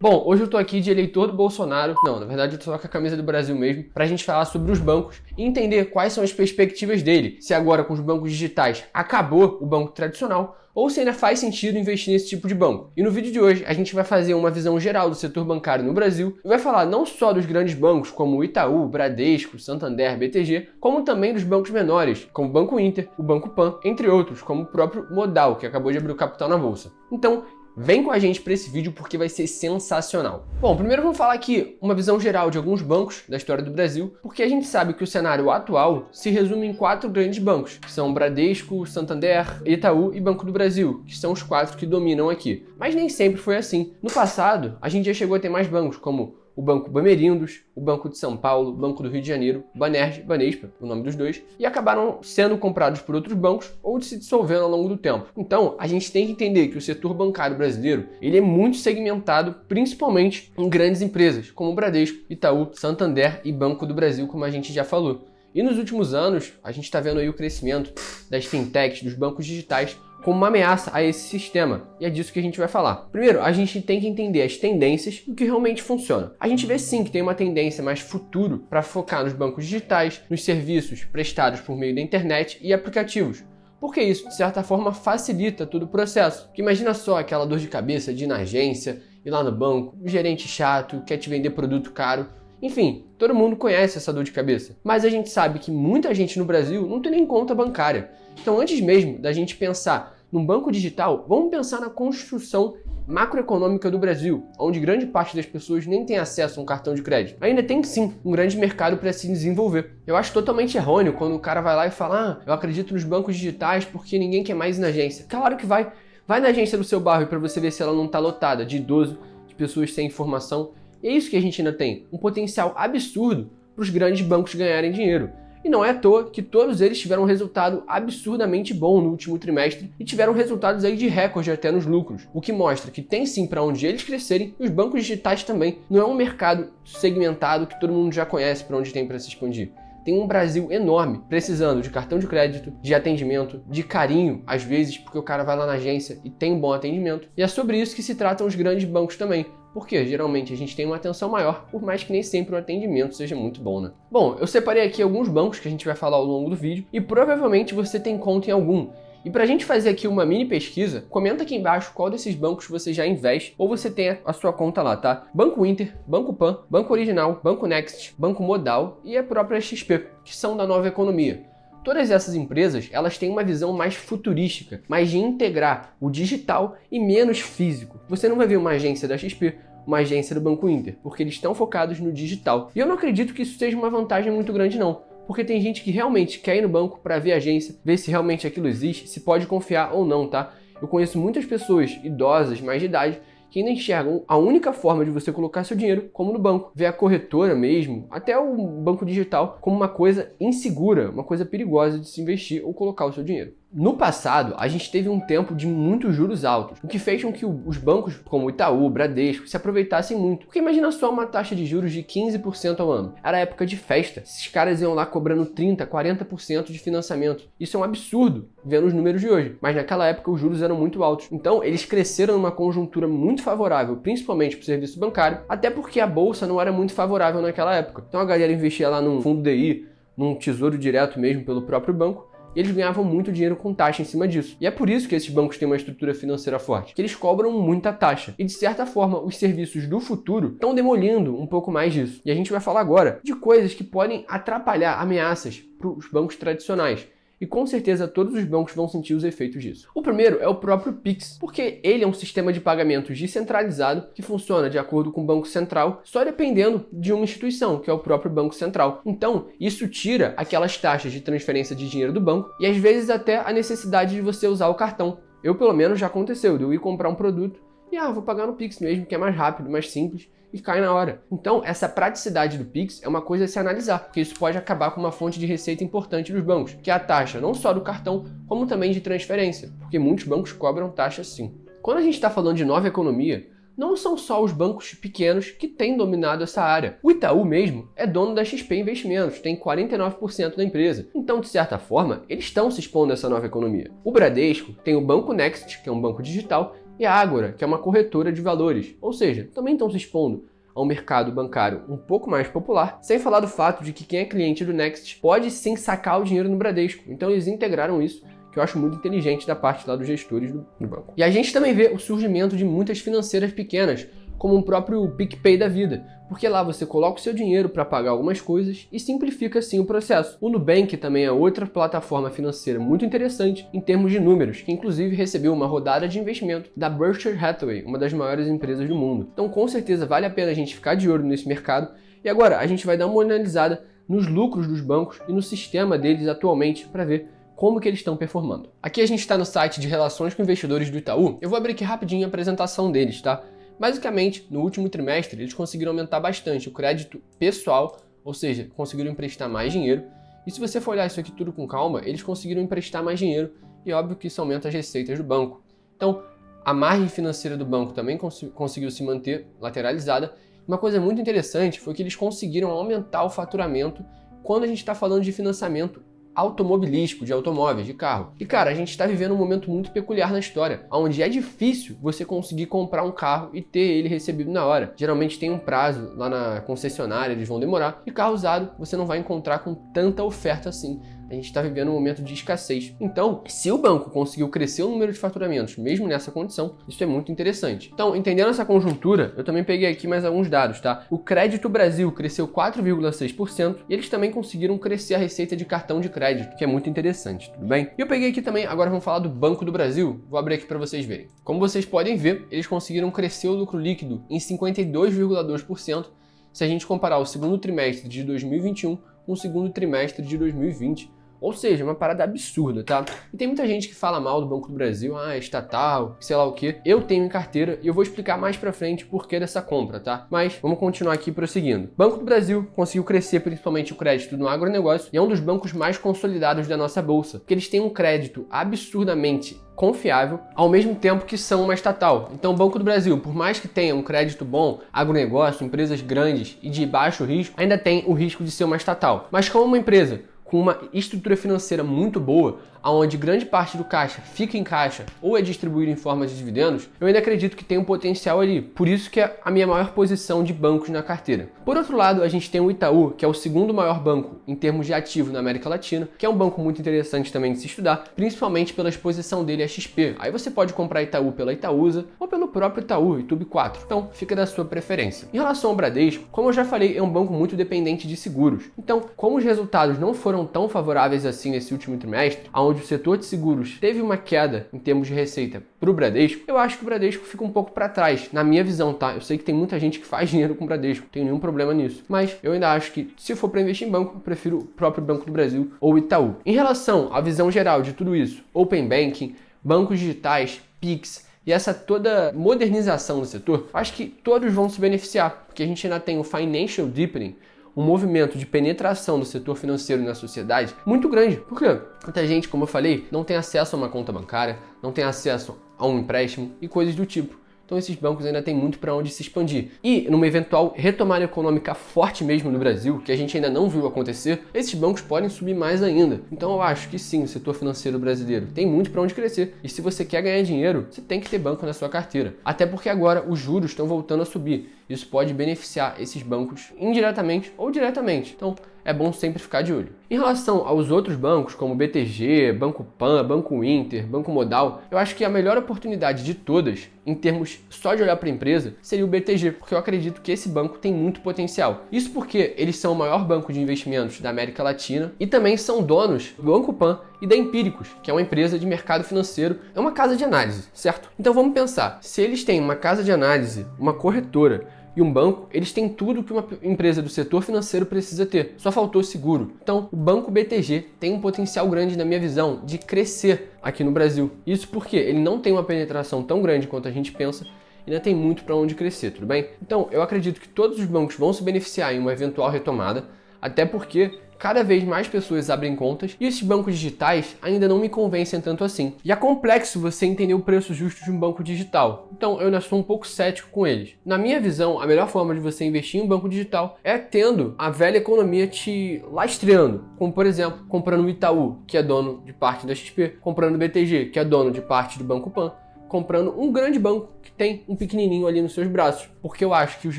Bom, hoje eu tô aqui de eleitor do Bolsonaro, não, na verdade eu tô com a camisa do Brasil mesmo, pra gente falar sobre os bancos e entender quais são as perspectivas dele, se agora com os bancos digitais acabou o banco tradicional ou se ainda faz sentido investir nesse tipo de banco. E no vídeo de hoje a gente vai fazer uma visão geral do setor bancário no Brasil e vai falar não só dos grandes bancos como o Itaú, Bradesco, Santander, BTG, como também dos bancos menores, como o Banco Inter, o Banco Pan, entre outros, como o próprio Modal, que acabou de abrir o capital na bolsa. Então, vem com a gente para esse vídeo porque vai ser sensacional. Bom, primeiro vamos falar aqui uma visão geral de alguns bancos da história do Brasil, porque a gente sabe que o cenário atual se resume em 4 grandes bancos, que são Bradesco, Santander, Itaú e Banco do Brasil, que são os 4 que dominam aqui. Mas nem sempre foi assim. No passado, a gente já chegou a ter mais bancos, como o Banco Bamerindos, o Banco de São Paulo, o Banco do Rio de Janeiro, Banerj, Banespa, o nome dos dois, e acabaram sendo comprados por outros bancos ou se dissolvendo ao longo do tempo. Então, a gente tem que entender que o setor bancário brasileiro, ele é muito segmentado, principalmente em grandes empresas, como Bradesco, Itaú, Santander e Banco do Brasil, como a gente já falou. E nos últimos anos, a gente está vendo aí o crescimento das fintechs, dos bancos digitais, como uma ameaça a esse sistema. E é disso que a gente vai falar. Primeiro, a gente tem que entender as tendências e o que realmente funciona. A gente vê sim que tem uma tendência mais futuro para focar nos bancos digitais, nos serviços prestados por meio da internet e aplicativos. Porque isso, de certa forma, facilita todo o processo. Porque imagina só aquela dor de cabeça de ir na agência, ir lá no banco, o gerente chato, quer te vender produto caro. Enfim, todo mundo conhece essa dor de cabeça. Mas a gente sabe que muita gente no Brasil não tem nem conta bancária. Então, antes mesmo da gente pensar num banco digital, vamos pensar na construção macroeconômica do Brasil, onde grande parte das pessoas nem tem acesso a um cartão de crédito. Ainda tem sim um grande mercado para se desenvolver. Eu acho totalmente errôneo quando o cara vai lá e fala: eu acredito nos bancos digitais porque ninguém quer mais ir na agência. Claro que vai. Vai na agência do seu bairro para você ver se ela não está lotada de idoso, de pessoas sem informação. E é isso que a gente ainda tem, um potencial absurdo para os grandes bancos ganharem dinheiro. E não é à toa que todos eles tiveram um resultado absurdamente bom no último trimestre e tiveram resultados aí de recorde até nos lucros, o que mostra que tem sim para onde eles crescerem e os bancos digitais também. Não é um mercado segmentado que todo mundo já conhece para onde tem para se expandir. Tem um Brasil enorme, precisando de cartão de crédito, de atendimento, de carinho, às vezes, porque o cara vai lá na agência e tem um bom atendimento. E é sobre isso que se tratam os grandes bancos também. Porque geralmente a gente tem uma atenção maior, por mais que nem sempre o atendimento seja muito bom, né? Bom, eu separei aqui alguns bancos que a gente vai falar ao longo do vídeo e provavelmente você tem conta em algum. E pra gente fazer aqui uma mini pesquisa, comenta aqui embaixo qual desses bancos você já investe ou você tem a sua conta lá, tá? Banco Inter, Banco Pan, Banco Original, Banco Next, Banco Modal e a própria XP, que são da nova economia. Todas essas empresas, elas têm uma visão mais futurística, mais de integrar o digital e menos físico. Você não vai ver uma agência da XP, uma agência do Banco Inter, porque eles estão focados no digital. E eu não acredito que isso seja uma vantagem muito grande não, porque tem gente que realmente quer ir no banco para ver a agência, ver se realmente aquilo existe, se pode confiar ou não, tá? Eu conheço muitas pessoas idosas, mais de idade, que ainda enxergam a única forma de você colocar seu dinheiro como no banco. Ver a corretora mesmo, até o banco digital, como uma coisa insegura, uma coisa perigosa de se investir ou colocar o seu dinheiro. No passado, a gente teve um tempo de muitos juros altos, o que fez com que os bancos como Itaú, Bradesco, se aproveitassem muito. Porque imagina só uma taxa de juros de 15% ao ano. Era época de festa. Esses caras iam lá cobrando 30%, 40% de financiamento. Isso é um absurdo, vendo os números de hoje. Mas naquela época os juros eram muito altos. Então, eles cresceram numa conjuntura muito favorável, principalmente para o serviço bancário, até porque a bolsa não era muito favorável naquela época. Então a galera investia lá num fundo DI, num tesouro direto mesmo pelo próprio banco, e eles ganhavam muito dinheiro com taxa em cima disso. E é por isso que esses bancos têm uma estrutura financeira forte, que eles cobram muita taxa. E de certa forma, os serviços do futuro estão demolindo um pouco mais disso. E a gente vai falar agora de coisas que podem atrapalhar, ameaças para os bancos tradicionais. E com certeza todos os bancos vão sentir os efeitos disso. O primeiro é o próprio Pix, porque ele é um sistema de pagamentos descentralizado que funciona de acordo com o Banco Central, só dependendo de uma instituição, que é o próprio Banco Central. Então, isso tira aquelas taxas de transferência de dinheiro do banco e às vezes até a necessidade de você usar o cartão. Eu, pelo menos, já aconteceu, de eu ir comprar um produto e vou pagar no Pix mesmo, que é mais rápido, mais simples, e cai na hora. Então, essa praticidade do Pix é uma coisa a se analisar, porque isso pode acabar com uma fonte de receita importante dos bancos, que é a taxa não só do cartão, como também de transferência, porque muitos bancos cobram taxa sim. Quando a gente está falando de nova economia, não são só os bancos pequenos que têm dominado essa área. O Itaú mesmo é dono da XP Investimentos, tem 49% da empresa. Então, de certa forma, eles estão se expondo a essa nova economia. O Bradesco tem o Banco Next, que é um banco digital, e a Ágora, que é uma corretora de valores, ou seja, também estão se expondo a um mercado bancário um pouco mais popular, sem falar do fato de que quem é cliente do Next pode sim sacar o dinheiro no Bradesco. Então eles integraram isso, que eu acho muito inteligente da parte lá dos gestores do banco. E a gente também vê o surgimento de muitas financeiras pequenas, como o próprio PicPay da vida, porque lá você coloca o seu dinheiro para pagar algumas coisas e simplifica assim o processo. O Nubank também é outra plataforma financeira muito interessante em termos de números, que inclusive recebeu uma rodada de investimento da Berkshire Hathaway, uma das maiores empresas do mundo. Então com certeza vale a pena a gente ficar de olho nesse mercado. E agora a gente vai dar uma analisada nos lucros dos bancos e no sistema deles atualmente para ver como que eles estão performando. Aqui a gente está no site de relações com investidores do Itaú. Eu vou abrir aqui rapidinho a apresentação deles, tá? Basicamente, no último trimestre, eles conseguiram aumentar bastante o crédito pessoal, ou seja, conseguiram emprestar mais dinheiro. E se você for olhar isso aqui tudo com calma, eles conseguiram emprestar mais dinheiro e óbvio que isso aumenta as receitas do banco. Então, a margem financeira do banco também conseguiu se manter lateralizada. Uma coisa muito interessante foi que eles conseguiram aumentar o faturamento quando a gente está falando de financiamento automobilístico, de automóveis, de carro. E cara, a gente está vivendo um momento muito peculiar na história, onde é difícil você conseguir comprar um carro e ter ele recebido na hora. Geralmente tem um prazo lá na concessionária, eles vão demorar, e carro usado você não vai encontrar com tanta oferta assim. A gente está vivendo um momento de escassez. Então, se o banco conseguiu crescer o número de faturamentos, mesmo nessa condição, isso é muito interessante. Então, entendendo essa conjuntura, eu também peguei aqui mais alguns dados, tá? O Crédito Brasil cresceu 4,6% e eles também conseguiram crescer a receita de cartão de crédito, que é muito interessante, tudo bem? E eu peguei aqui também, agora vamos falar do Banco do Brasil. Vou abrir aqui para vocês verem. Como vocês podem ver, eles conseguiram crescer o lucro líquido em 52,2% se a gente comparar o segundo trimestre de 2021 com o segundo trimestre de 2020. Ou seja, uma parada absurda, tá? E tem muita gente que fala mal do Banco do Brasil, é estatal, sei lá o quê. Eu tenho em carteira e eu vou explicar mais pra frente o porquê dessa compra, tá? Mas vamos continuar aqui prosseguindo. Banco do Brasil conseguiu crescer principalmente o crédito no agronegócio e é um dos bancos mais consolidados da nossa bolsa, porque eles têm um crédito absurdamente confiável, ao mesmo tempo que são uma estatal. Então o Banco do Brasil, por mais que tenha um crédito bom, agronegócio, empresas grandes e de baixo risco, ainda tem o risco de ser uma estatal. Mas como uma empresa com uma estrutura financeira muito boa, onde grande parte do caixa fica em caixa ou é distribuído em forma de dividendos, eu ainda acredito que tem um potencial ali. Por isso que é a minha maior posição de bancos na carteira. Por outro lado, a gente tem o Itaú, que é o segundo maior banco em termos de ativo na América Latina, que é um banco muito interessante também de se estudar, principalmente pela exposição dele a XP. Aí você pode comprar Itaú pela Itaúsa ou pelo próprio Itaú, Itube 4. Então, fica da sua preferência. Em relação ao Bradesco, como eu já falei, é um banco muito dependente de seguros. Então, como os resultados não foram tão favoráveis assim nesse último trimestre, onde o setor de seguros teve uma queda em termos de receita para o Bradesco, eu acho que o Bradesco fica um pouco para trás, na minha visão, tá? Eu sei que tem muita gente que faz dinheiro com o Bradesco, não tenho nenhum problema nisso, mas eu ainda acho que se for para investir em banco, eu prefiro o próprio Banco do Brasil ou Itaú. Em relação à visão geral de tudo isso, Open Banking, bancos digitais, Pix e essa toda modernização do setor, acho que todos vão se beneficiar, porque a gente ainda tem o Financial Deepening, um movimento de penetração do setor financeiro na sociedade muito grande. Por quê? Muita gente, como eu falei, não tem acesso a uma conta bancária, não tem acesso a um empréstimo e coisas do tipo. Então esses bancos ainda têm muito para onde se expandir. E numa eventual retomada econômica forte mesmo no Brasil, que a gente ainda não viu acontecer, esses bancos podem subir mais ainda. Então eu acho que sim, o setor financeiro brasileiro tem muito para onde crescer. E se você quer ganhar dinheiro, você tem que ter banco na sua carteira. Até porque agora os juros estão voltando a subir. Isso pode beneficiar esses bancos indiretamente ou diretamente. Então é bom sempre ficar de olho. Em relação aos outros bancos, como BTG, Banco Pan, Banco Inter, Banco Modal, eu acho que a melhor oportunidade de todas, em termos só de olhar para a empresa, seria o BTG, porque eu acredito que esse banco tem muito potencial. Isso porque eles são o maior banco de investimentos da América Latina e também são donos do Banco Pan e da Empíricos, que é uma empresa de mercado financeiro, é uma casa de análise, certo? Então vamos pensar, se eles têm uma casa de análise, uma corretora e um banco, eles têm tudo que uma empresa do setor financeiro precisa ter. Só faltou seguro. Então, o Banco BTG tem um potencial grande, na minha visão, de crescer aqui no Brasil. Isso porque ele não tem uma penetração tão grande quanto a gente pensa, ainda tem muito para onde crescer, tudo bem? Então, eu acredito que todos os bancos vão se beneficiar em uma eventual retomada, até porque cada vez mais pessoas abrem contas e esses bancos digitais ainda não me convencem tanto assim. E é complexo você entender o preço justo de um banco digital, então eu ainda sou um pouco cético com eles. Na minha visão, a melhor forma de você investir em um banco digital é tendo a velha economia te lastreando, como por exemplo, comprando o Itaú, que é dono de parte da XP, comprando o BTG, que é dono de parte do Banco Pan, comprando um grande banco que tem um pequenininho ali nos seus braços, porque eu acho que os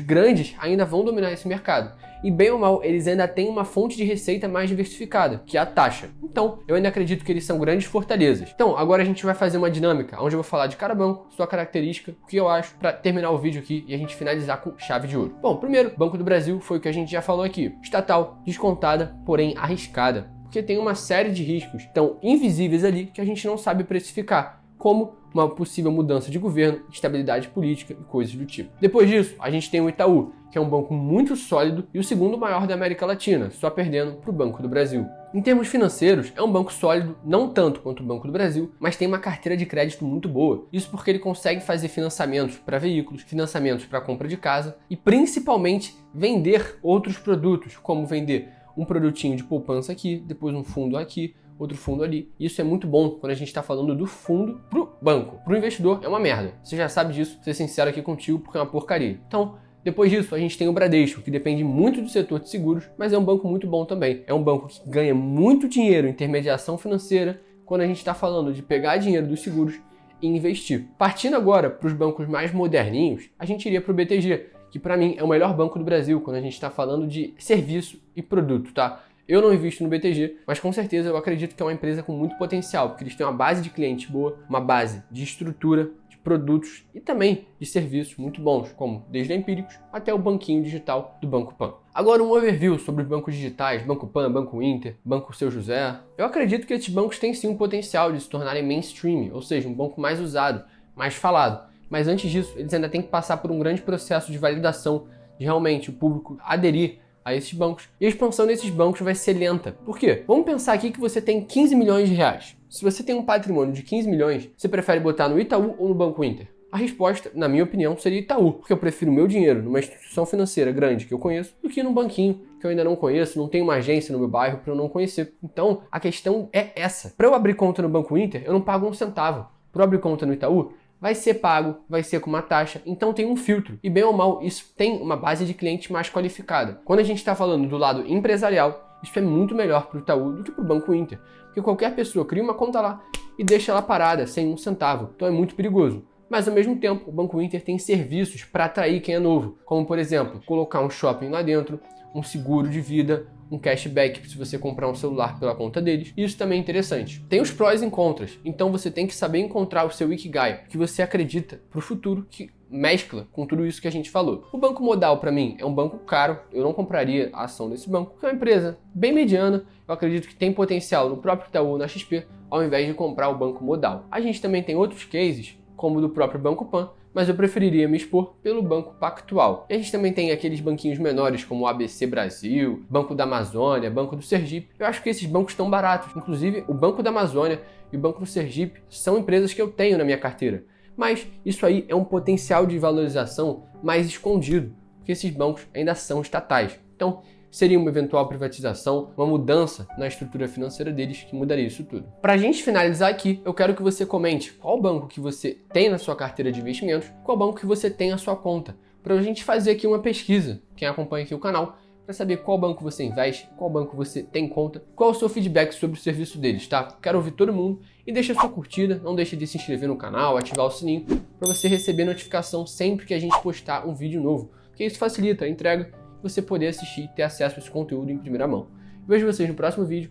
grandes ainda vão dominar esse mercado. E bem ou mal, eles ainda têm uma fonte de receita mais diversificada, que é a taxa. Então, eu ainda acredito que eles são grandes fortalezas. Então, agora a gente vai fazer uma dinâmica, onde eu vou falar de cada banco, sua característica, o que eu acho, para terminar o vídeo aqui e a gente finalizar com chave de ouro. Bom, primeiro, Banco do Brasil foi o que a gente já falou aqui. Estatal, descontada, porém arriscada, porque tem uma série de riscos tão invisíveis ali que a gente não sabe precificar, como uma possível mudança de governo, estabilidade política e coisas do tipo. Depois disso, a gente tem o Itaú, que é um banco muito sólido e o segundo maior da América Latina, só perdendo para o Banco do Brasil. Em termos financeiros, é um banco sólido, não tanto quanto o Banco do Brasil, mas tem uma carteira de crédito muito boa. Isso porque ele consegue fazer financiamentos para veículos, financiamentos para compra de casa e principalmente vender outros produtos, como vender um produtinho de poupança aqui, depois um fundo aqui, outro fundo ali. Isso é muito bom quando a gente está falando do fundo pro banco. Pro investidor é uma merda. Você já sabe disso, vou ser sincero aqui contigo, porque é uma porcaria. Então, depois disso, a gente tem o Bradesco, que depende muito do setor de seguros, mas é um banco muito bom também. É um banco que ganha muito dinheiro em intermediação financeira quando a gente está falando de pegar dinheiro dos seguros e investir. Partindo agora para os bancos mais moderninhos, a gente iria para o BTG, que para mim é o melhor banco do Brasil quando a gente está falando de serviço e produto, tá? Eu não invisto no BTG, mas com certeza eu acredito que é uma empresa com muito potencial, porque eles têm uma base de clientes boa, uma base de estrutura, de produtos e também de serviços muito bons, como desde a Empíricos até o banquinho digital do Banco Pan. Agora um overview sobre os bancos digitais, Banco Pan, Banco Inter, Banco Seu José. Eu acredito que esses bancos têm sim um potencial de se tornarem mainstream, ou seja, um banco mais usado, mais falado. Mas antes disso, eles ainda têm que passar por um grande processo de validação, de realmente o público aderir a esses bancos. E a expansão desses bancos vai ser lenta. Por quê? Vamos pensar aqui que você tem 15 milhões de reais. Se você tem um patrimônio de 15 milhões, você prefere botar no Itaú ou no Banco Inter? A resposta, na minha opinião, seria Itaú, porque eu prefiro meu dinheiro numa instituição financeira grande que eu conheço do que num banquinho que eu ainda não conheço, não tem uma agência no meu bairro para eu não conhecer. Então, a questão é essa. Para eu abrir conta no Banco Inter, eu não pago um centavo. Para eu abrir conta no Itaú, vai ser pago, vai ser com uma taxa, então tem um filtro. E bem ou mal, isso tem uma base de clientes mais qualificada. Quando a gente está falando do lado empresarial, isso é muito melhor para o Itaú do que para o Banco Inter, porque qualquer pessoa cria uma conta lá e deixa ela parada sem um centavo, então é muito perigoso. Mas ao mesmo tempo, o Banco Inter tem serviços para atrair quem é novo, como por exemplo, colocar um shopping lá dentro, um seguro de vida, um cashback se você comprar um celular pela conta deles. Isso também é interessante. Tem os prós e contras, então você tem que saber encontrar o seu Ikigai, que você acredita para o futuro, que mescla com tudo isso que a gente falou. O Banco Modal, para mim, é um banco caro, eu não compraria a ação desse banco, porque é uma empresa bem mediana, eu acredito que tem potencial no próprio Itaú ou na XP, ao invés de comprar o Banco Modal. A gente também tem outros cases, como o do próprio Banco Pan, mas eu preferiria me expor pelo Banco Pactual. E a gente também tem aqueles banquinhos menores como o ABC Brasil, Banco da Amazônia, Banco do Sergipe. Eu acho que esses bancos estão baratos. Inclusive, o Banco da Amazônia e o Banco do Sergipe são empresas que eu tenho na minha carteira. Mas isso aí é um potencial de valorização mais escondido, porque esses bancos ainda são estatais. Então, seria uma eventual privatização, uma mudança na estrutura financeira deles que mudaria isso tudo. Para a gente finalizar aqui, eu quero que você comente qual banco que você tem na sua carteira de investimentos, qual banco que você tem na sua conta, para a gente fazer aqui uma pesquisa, quem acompanha aqui o canal, para saber qual banco você investe, qual banco você tem conta, qual o seu feedback sobre o serviço deles, tá? Quero ouvir todo mundo e deixa sua curtida, não deixe de se inscrever no canal, ativar o sininho, para você receber notificação sempre que a gente postar um vídeo novo, porque isso facilita a entrega, você poder assistir e ter acesso a esse conteúdo em primeira mão. Vejo vocês no próximo vídeo.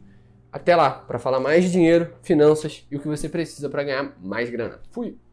Até lá, para falar mais de dinheiro, finanças e o que você precisa para ganhar mais grana. Fui!